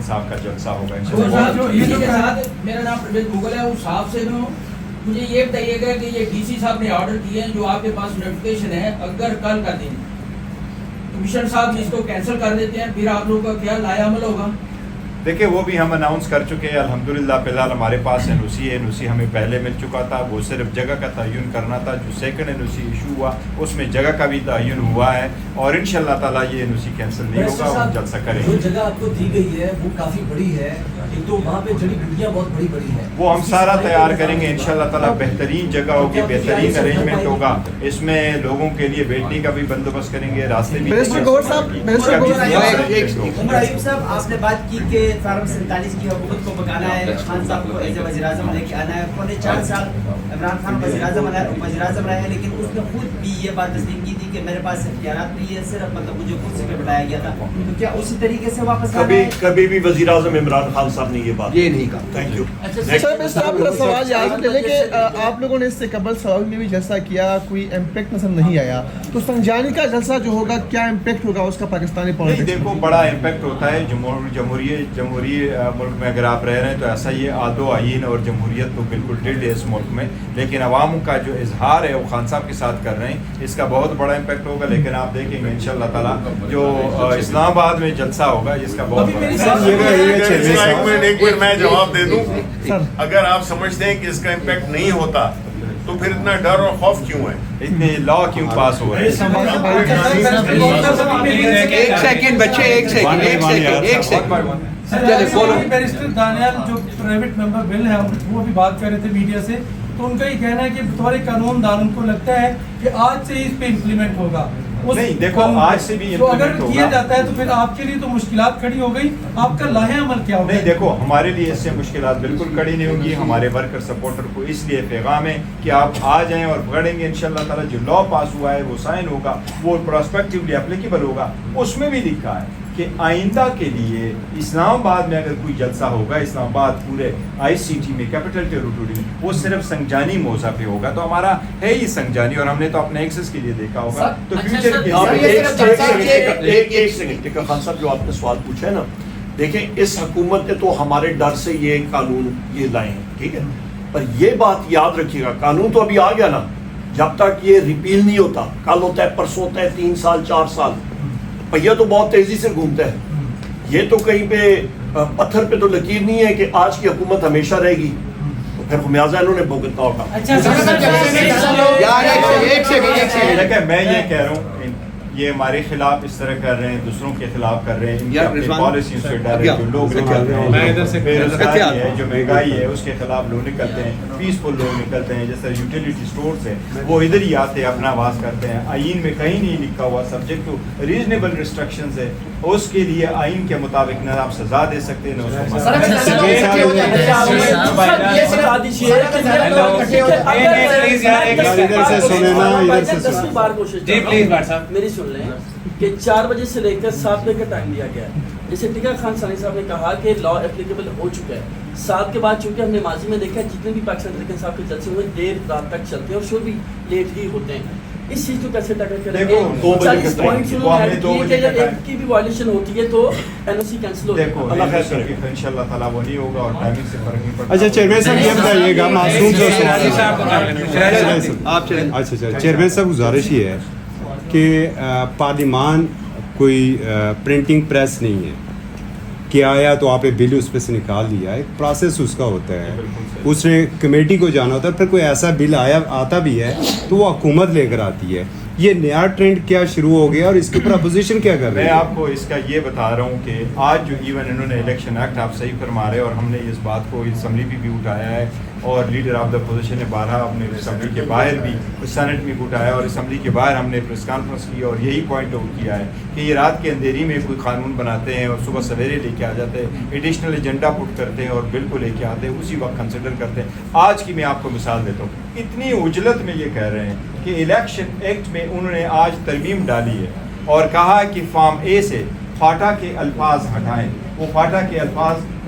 انصاف کا جلسہ ہوگا میرا نام پرویز گوگل ہے. اس صاحب سے مجھے یہ بتائیے گا کہ یہ ڈی سی صاحب نے آرڈر کیے ہیں جو آپ کے پاس نوٹیفکیشن ہے, اگر کل کا دن کمشنر صاحب اس کو کینسل کر دیتے ہیں پھر آپ لوگوں کا کیا لایا عمل ہوگا؟ دیکھیں وہ بھی ہم اناؤنس کر چکے ہیں الحمدللہ. فی الحال ہمارے پاس این او سی ہے, این او سی ہمیں پہلے مل چکا تھا, وہ صرف جگہ کا تعین کرنا تھا. جو سیکنڈ این او سی ایشو ہوا اس میں جگہ کا بھی تعین ہوا ہے اور انشاءاللہ تعالیٰ یہ این او سی کینسل نہیں ہوگا, ہم جلسہ کریں گے. جو جگہ آپ کو دی گئی ہے وہ کافی بڑی ہے, ایک تو وہاں پہ جڑی بوٹیاں بہت بڑی بڑی ہیں, وہ ہم سارا تیار کریں گے انشاءاللہ تعالیٰ. بہترین جگہ ہوگی, بہترین ارینجمنٹ ہوگا, اس میں لوگوں کے لیے بیٹھنے کا بھی بندوبست کریں گے, راستے بھی. عمر ایوب صاحب, آپ نے بات کی کہ فارم 47 کی حکومت کو بکانا ہے, خان صاحب کو ایز وزیر اعظم لے کے آنا ہے. 4.5 سال عمران خان وزیر اعظم رہے ہیں, لیکن اس نے خود بھی یہ بات تسلیم کی تھی کہ میرے پاس اختیارات نہیں ہے, صرف مطلب مجھے خود سے بتایا گیا تھا. تو کیا اسی طریقے سے واپس کبھی بھی وزیر اعظم عمران خان صاحب نے یہ بات یہ نہیں کہا. Thank you. سوال یاد لے کہ آپ لوگوں نے اس سے قبل سوال میں بھی جلسہ کیا, کوئی امپیکٹ نظر نہیں آیا, تو سنجانی کا جلسہ جو ہوگا کیا امپیکٹ ہوگا اس کا پاکستانی پالیٹکس؟ دیکھو بڑا امپیکٹ ہوتا ہے. جمہوری ملک میں اگر آپ رہ رہے ہیں تو ایسا یہ آدو آئین اور جمہوریت تو بالکل ڈیڈ ہے اس ملک میں, لیکن عوام کا جو اظہار ہے وہ خان صاحب کے ساتھ کر رہے ہیں, اس کا بہت بڑا امپیکٹ ہوگا. لیکن آپ دیکھیں گے انشاءاللہ تعالیٰ جو اسلام آباد میں جلسہ ہوگا جس کا بہت بڑا. ایک منٹ میں جواب دے دوں. اگر آپ سمجھتے ہیں کہ اس کا امپیکٹ نہیں ہوتا تو پھر اتنا ڈر اور خوف کیوں ہے, اتنے لا کیوں پاس ہو رہے ہیں؟ ایک سیکنڈ بچے, ایک سیکنڈ. بیرسٹر دانیال جو پرائیویٹ ممبر بل ہے وہ بھی بات کر رہے تھے میڈیا سے, تو ان کا یہ کہنا ہے کہ بطور قانون دان ان کو لگتا ہے کہ آج سے اس پہ امپلیمنٹ ہوگا. نہیں دیکھو آج سے بھی تو اگر کیا جاتا ہے تو پھر آپ کے لیے تو مشکلات کھڑی ہو گئی, آپ کا لاہے عمل کیا ہوگا؟ نہیں دیکھو ہمارے لیے اس سے مشکلات بالکل کھڑی نہیں ہوں گی. ہمارے ورکر سپورٹر کو اس لیے پیغام ہے کہ آپ آ جائیں اور پکڑیں گے انشاءاللہ تعالیٰ. جو لا پاس ہوا ہے وہ سائن ہوگا, وہ پراسپیکٹیولی اپلیکیبل ہوگا. اس میں بھی لکھا ہے کہ آئندہ کے لیے اسلام آباد میں اگر کوئی جلسہ ہوگا, اسلام آباد پورے آئی سی ٹی میں کیپٹل ٹیریٹوری میں, وہ صرف سنجانی موضع پہ ہوگا. تو ہمارا ہے ہی سنجانی اور ہم نے تو اپنے ایکسس کے لیے دیکھا ہوگا. تو فیوچر کے ایک سیکنڈ خان صاحب, جو آپ نے سوال پوچھا ہے نا, دیکھیں اس حکومت نے تو ہمارے ڈر سے یہ قانون یہ لائے ہیں, ٹھیک ہے, پر یہ بات یاد رکھیے گا, قانون تو ابھی آ گیا نا, جب تک یہ ریپیل نہیں ہوتا, کل ہوتا ہے, پرسوں ہوتا ہے, 3 سال 4 سال, پہیا تو بہت تیزی سے گھومتا ہے. یہ تو کہیں پہ پتھر پہ تو لکیر نہیں ہے کہ آج کی حکومت ہمیشہ رہے گی, تو پھر خمیازہ انہوں نے بھگتنا ہوگا. میں یہ کہہ رہا ہوں, یہ ہمارے خلاف اس طرح کر رہے ہیں, دوسروں کے خلاف کر رہے ہیں, اپنی پالیسیوں سے ڈر رہے ہیں. جو لوگ بے روزگاری ہے, جو مہنگائی ہے, اس کے خلاف لوگ نکلتے ہیں, پیسفل لوگ نکلتے ہیں. جیسے یوٹیلیٹی اسٹورس ہیں وہ ادھر ہی آتے ہیں, اپنا آواز کرتے ہیں. آئین میں کہیں نہیں لکھا ہوا سبجیکٹ ٹو ریزنیبل ریسٹرکشنز ہے, اس کے لیے آئین کے مطابق نہ آپ سزا دے سکتے ہیں نہ اس کو. میری سن لیں کہ 4 بجے سے لے کر 7 بجے کا ٹائم دیا گیا ہے. جیسے ٹیکا خان ثانی صاحب نے کہا کہ لا اپلیکیبل ہو چکا ہے. 7 کے بعد چونکہ ہم نے ماضی میں دیکھا جتنے بھی پاکستان تحریک انصاف کے جلسے ہوئے دیر رات تک چلتے ہیں اور شو بھی لیٹ ہی ہوتے ہیں. اس چیز کو کیسے ٹیکل کریں گے؟ 40 پوائنٹس کی بھی وائلیشن ہوتی ہے تو این او سی کینسل ہو جائے گا. انشاءاللہ تعالیٰ وہ نہیں ہوگا اور ٹائمنگ سے فرق نہیں پڑتا. اچھا چیئرمین صاحب یہ بتائیے گا, معصوم اچھا چیئرمین صاحب گزارش یہ ہے کہ پارلیمان کوئی پرنٹنگ پریس نہیں ہے کہ آیا تو آپ نے بل اس پہ سے نکال دیا. ایک پروسیس اس کا ہوتا ہے, اس نے کمیٹی کو جانا ہوتا ہے, پھر کوئی ایسا بل آتا بھی ہے تو وہ حکومت لے کر آتی ہے. یہ نیا ٹرینڈ کیا شروع ہو گیا اور اس کے اوپر اپوزیشن کیا کر رہی ہے؟ میں آپ کو اس کا یہ بتا رہا ہوں کہ آج جو ایون انہوں نے الیکشن ایکٹ آپ صحیح فرما رہے, اور ہم نے اس بات کو اسمبلی بھی اٹھایا ہے, اور لیڈر آف دا اپوزیشن نے 12 اپنے اسمبلی کے باہر بھی سینٹ میں بھی اٹھایا, اور اسمبلی کے باہر ہم نے پریس کانفرنس کی اور یہی پوائنٹ آؤٹ کیا ہے کہ یہ رات کے اندھیری میں کوئی قانون بناتے ہیں اور صبح سویرے لے کے آ جاتے ہیں, ایڈیشنل ایجنڈا پٹ کرتے ہیں اور بل کو لے کے آتے ہیں, اسی وقت کنسیڈر کرتے ہیں. آج کی میں آپ کو مثال دیتا ہوں, اتنی عجلت میں یہ کہہ رہے ہیں کہ الیکشن ایکٹ میں انہوں نے آج ترمیم ڈالی ہے اور کہا کہ فارم اے سے فاٹا کے الفاظ ہٹائیں. وہ فاٹا کے الفاظ